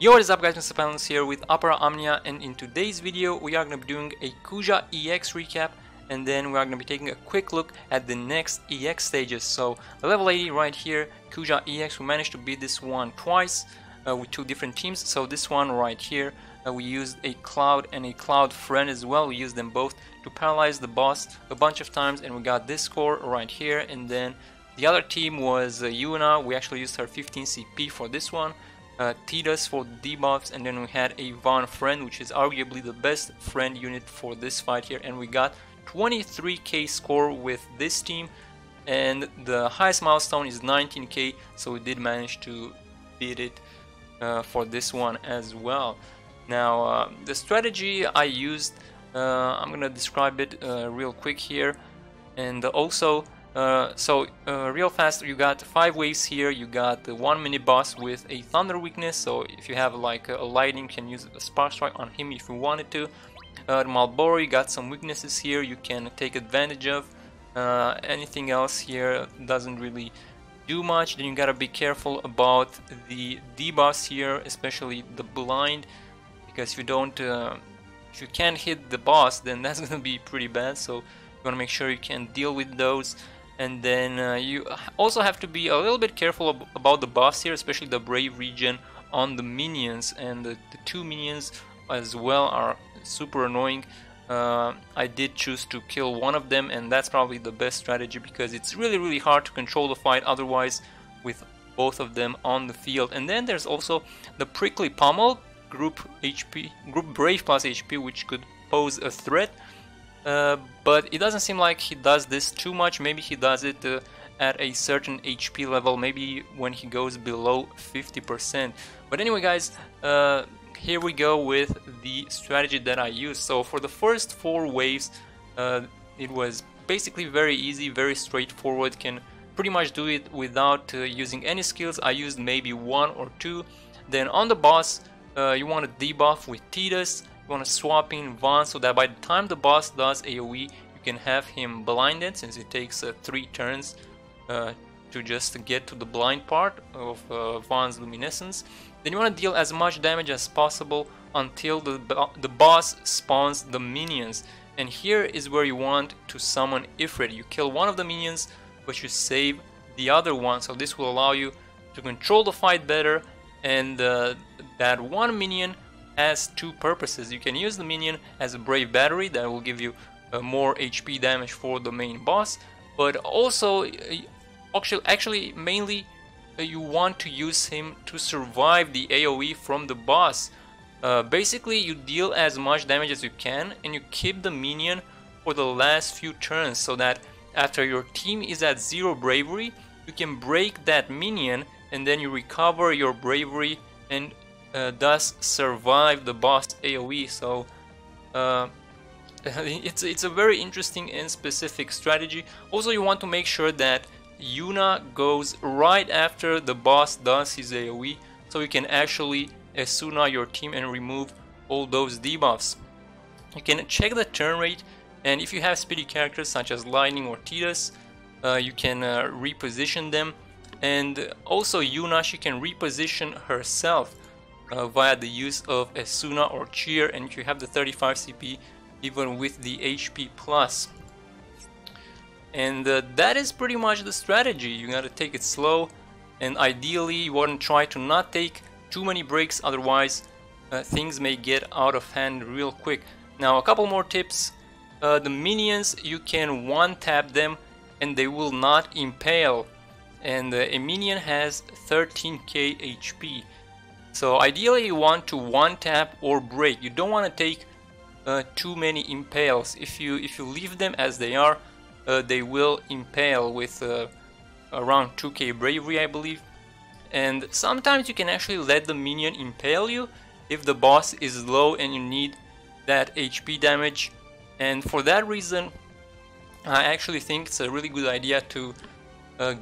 Yo, what is up guys, MrPantaloons here with Omnia, and in today's video we are going to be doing a Kuja EX recap, and then we are going to be taking a quick look at the next EX stages. So level 80 right here, Kuja EX, we managed to beat this one twice with two different teams. So this one right here, we used a Cloud and a Cloud friend as well. We used them both to paralyze the boss a bunch of times, and we got this score right here. And then the other team was Yuna. We actually used her 15 CP for this one. Titus for the debuffs, and then we had a Von friend, which is arguably the best friend unit for this fight here, and we got 23k score with this team, and the highest milestone is 19k, so we did manage to beat it for this one as well. Now the strategy I used, I'm gonna describe it real quick here, and also real fast, you got 5 waves here. You got the 1 mini boss with a thunder weakness, so if you have like a lightning, you can use a spark strike on him if you wanted to. The Marlboro, you got some weaknesses here you can take advantage of. Anything else here doesn't really do much. Then you gotta be careful about the debuffs here, especially the blind, because if you can't hit the boss, then that's gonna be pretty bad, so you wanna make sure you can deal with those. And then you also have to be a little bit careful about the boss here, especially the Brave region on the minions, and the two minions as well are super annoying. I did choose to kill one of them, and that's probably the best strategy because it's really hard to control the fight otherwise with both of them on the field. And then there's also the Prickly Pommel, group Brave plus HP, which could pose a threat. But it doesn't seem like he does this too much. Maybe he does it at a certain HP level, maybe when he goes below 50%. But anyway guys, here we go with the strategy that I used. So for the first 4 waves, it was basically very easy, very straightforward. Can pretty much do it without using any skills. I used maybe 1 or 2. Then on the boss, you want to debuff with Titus. You want to swap in Von so that by the time the boss does AoE, you can have him blinded, since it takes 3 turns to just get to the blind part of Von's luminescence. Then you want to deal as much damage as possible until the boss spawns the minions. And here is where you want to summon Ifrit. You kill one of the minions, but you save the other one. So this will allow you to control the fight better, and that one minion has 2 purposes. You can use the minion as a Brave Battery that will give you more HP damage for the main boss, but also actually mainly you want to use him to survive the AoE from the boss. Basically you deal as much damage as you can, and you keep the minion for the last few turns, so that after your team is at 0 bravery, you can break that minion, and then you recover your bravery and thus survive the boss AoE. So it's a very interesting and specific strategy. Also, you want to make sure that Yuna goes right after the boss does his AoE, so you can actually Esuna your team and remove all those debuffs. You can check the turn rate, and if you have speedy characters such as Lightning or Titus, you can reposition them. And also Yuna, she can reposition herself via the use of Esuna or Cheer, and you have the 35 CP even with the HP plus. And that is pretty much the strategy. You gotta take it slow, and ideally you want to try to not take too many breaks, otherwise things may get out of hand real quick. Now a couple more tips. The minions, you can one-tap them and they will not impale, and a minion has 13k HP. So ideally you want to one-tap or break. You don't want to take too many impales. If you leave them as they are, they will impale with around 2k bravery, I believe. And sometimes you can actually let the minion impale you if the boss is low and you need that HP damage. And for that reason, I actually think it's a really good idea to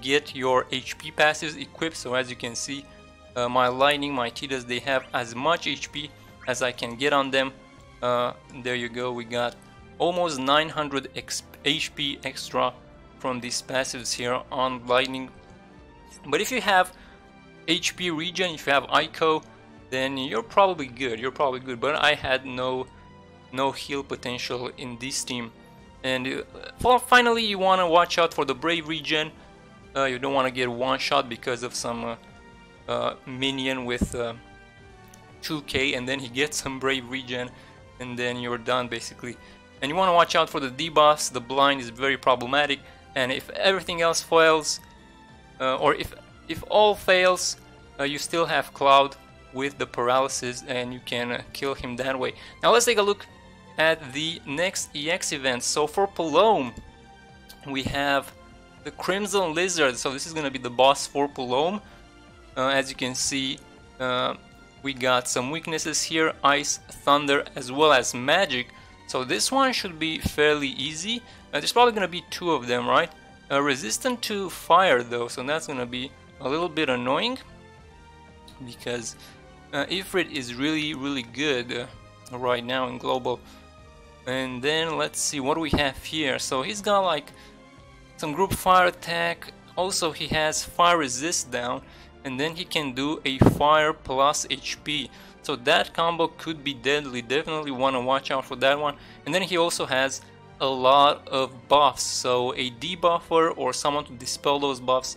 get your HP passives equipped. So as you can see, my Lightning, my Titus, they have as much HP as I can get on them. There you go, we got almost 900 HP extra from these passives here on Lightning. But if you have HP regen, if you have ICO, then you're probably good. But I had no heal potential in this team. And finally, you want to watch out for the Brave regen. You don't want to get one shot because of some minion with 2k, and then he gets some Brave regen, and then you're done basically. And you want to watch out for the debuffs. The blind is very problematic, and if everything else fails, or if all fails, you still have Cloud with the paralysis, and you can kill him that way. Now let's take a look at the next EX event. So for Palom, we have the Crimson Lizard. So this is gonna be the boss for Palom. As you can see, we got some weaknesses here: Ice, Thunder, as well as Magic. So this one should be fairly easy. There's probably gonna be two of them, right? Resistant to fire though, so that's gonna be a little bit annoying, because Ifrit is really good right now in global. And then let's see what do we have here. So he's got like some group fire attack. Also he has fire resist down, and then he can do a fire plus HP. So that combo could be deadly. Definitely want to watch out for that one. And then he also has a lot of buffs, so a debuffer or someone to dispel those buffs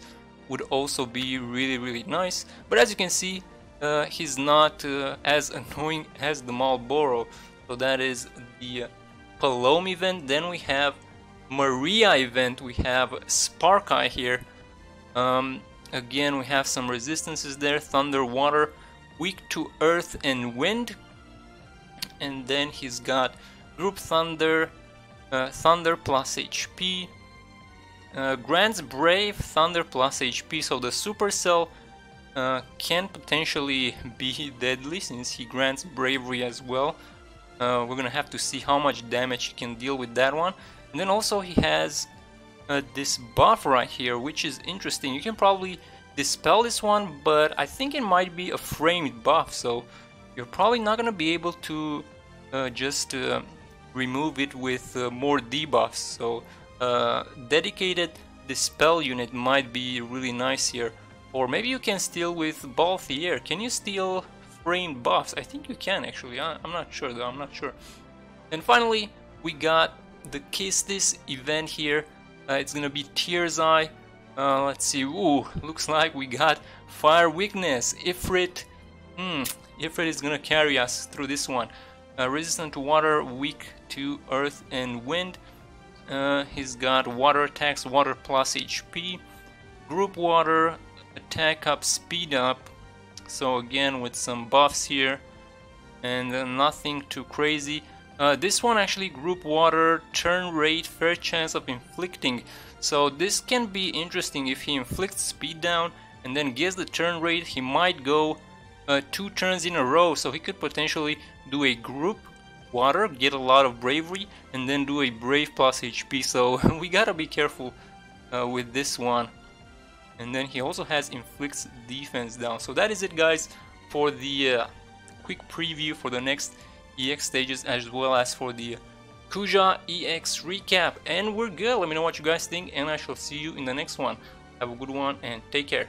would also be really nice. But as you can see, he's not as annoying as the Marlboro. So that is the Palom event. Then we have Maria event. We have Spark Eye here. Again, we have some resistances there: Thunder, Water, weak to Earth and Wind. And then he's got Group Thunder, Thunder plus HP, grants Brave, Thunder plus HP. So the Supercell can potentially be deadly since he grants Bravery as well. We're gonna have to see how much damage he can deal with that one. And then also he has this buff right here, which is interesting. You can probably dispel this one, but I think it might be a framed buff, so you're probably not gonna be able to just remove it with more debuffs. So dedicated dispel unit might be really nice here. Or maybe you can steal with Balthier. Can you steal framed buffs? I think you can actually. I'm not sure though, I'm not sure. And finally, we got the Kiss This event here. It's gonna be Tear's Eye. Let's see. Ooh, looks like we got Fire Weakness. Ifrit. Ifrit is gonna carry us through this one. Resistant to water, weak to earth and wind. He's got water attacks, water plus HP. Group water, attack up, speed up. So again with some buffs here, and nothing too crazy. This one actually, group water, turn rate, fair chance of inflicting. So this can be interesting. If he inflicts speed down and then gets the turn rate, he might go 2 turns in a row. So he could potentially do a group water, get a lot of bravery, and then do a brave plus HP. So we gotta be careful with this one. And then he also has inflicts defense down. So that is it, guys, for the quick preview for the next EX stages, as well as for the Kuja EX recap. And we're good. Let me know what you guys think, and I shall see you in the next one. Have a good one and take care.